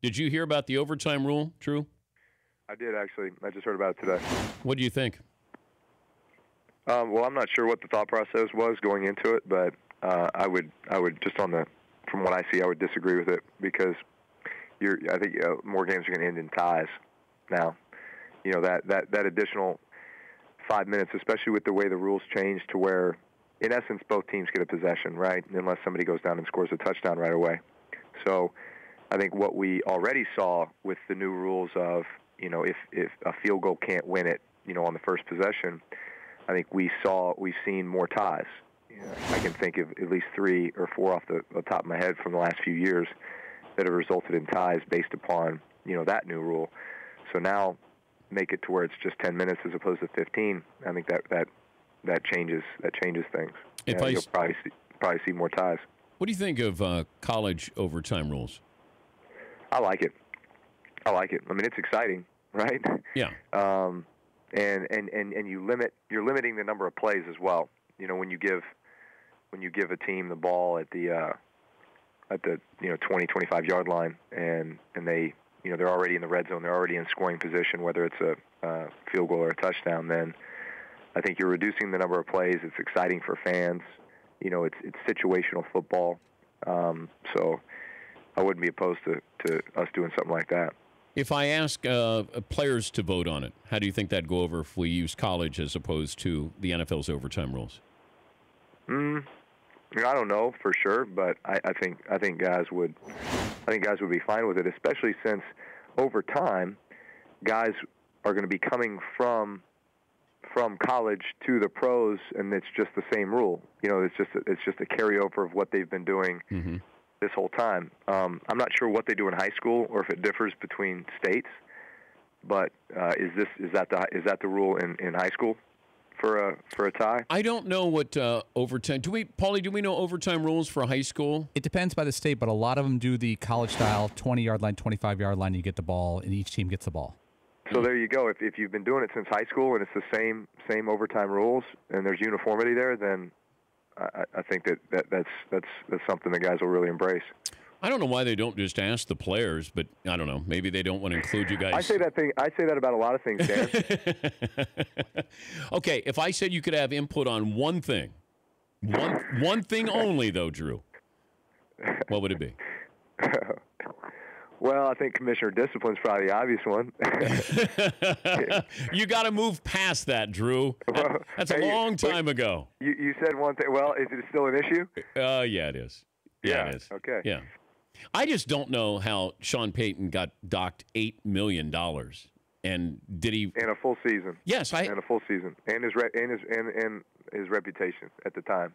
Did you hear about the overtime rule, Drew? I did, actually. I just heard about it today. What do you think? Well, I'm not sure what the thought process was going into it, but I would just from what I see, I would disagree with it because I think more games are going to end in ties now. That additional 5 minutes, especially with the way the rules change to where, in essence, both teams get a possession, right? Unless somebody goes down and scores a touchdown right away. So I think what we already saw with the new rules of, if a field goal can't win it, on the first possession, I think we've seen more ties. I can think of at least 3 or 4 off the top of my head from the last few years that have resulted in ties based upon, that new rule. So now make it to where it's just 10 minutes as opposed to 15. I think that changes things. You'll probably see more ties. What do you think of college overtime rules? I like it. I mean, it's exciting, right? Yeah. And you're limiting the number of plays as well. When you give a team the ball at the 20, 25 yard line, and they they're already in the red zone, they're already in scoring position, whether it's a field goal or a touchdown, then I think you're reducing the number of plays. It's exciting for fans. It's situational football. So I wouldn't be opposed to us doing something like that. If I ask players to vote on it, how do you think that'd go over if we use college as opposed to the NFL's overtime rules? I don't know for sure, but I think guys would be fine with it, especially since over time, guys are going to be coming from college to the pros, and it's just the same rule. It's just a carryover of what they've been doing this whole time. I'm not sure what they do in high school or if it differs between states, but is that the rule in high school for a tie? I don't know what overtime. Paulie? Do we know overtime rules for high school? It depends by the state, but a lot of them do the college style 20-yard line, 25-yard line. You get the ball, and each team gets the ball. So there you go. If you've been doing it since high school and it's the same overtime rules and there's uniformity there, then I think that's something the guys will really embrace. I don't know why they don't just ask the players, but I don't know. Maybe they don't want to include you guys. I say that about a lot of things, Dan. Okay, if I said you could have input on one thing, one thing only, though, Drew, what would it be? Well, I think Commissioner Discipline's probably the obvious one. You got to move past that, Drew. That's a long time ago. You said one thing. Well, is it still an issue? Yeah, it is. Yeah, it is. Okay. Yeah. I just don't know how Sean Payton got docked $8 million. And did he? In a full season. Yes, in a full season, and his reputation at the time.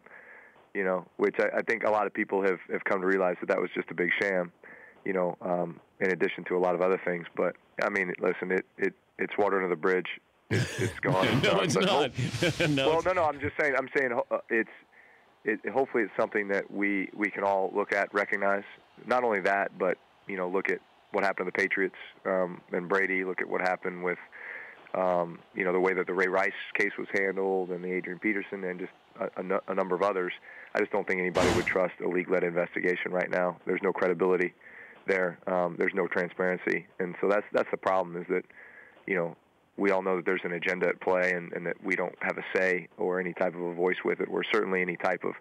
Which I think a lot of people have come to realize that was just a big sham. In addition to a lot of other things. But I mean, listen, it's water under the bridge. It's gone. No, it's not. No. Well, no. I'm saying hopefully it's something that we can all look at, recognize. Not only that, but look at what happened to the Patriots and Brady. Look at what happened with the way that the Ray Rice case was handled, and the Adrian Peterson, and just a number of others. I just don't think anybody would trust a league-led investigation right now. There's no credibility there. There's no transparency, and so that's the problem. Is that we all know that there's an agenda at play, and that we don't have a say or any type of a voice with it, or certainly any type of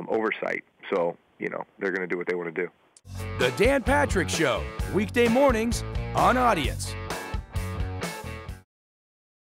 oversight. So they're going to do what they want to do. The Dan Patrick Show, weekday mornings on Audience.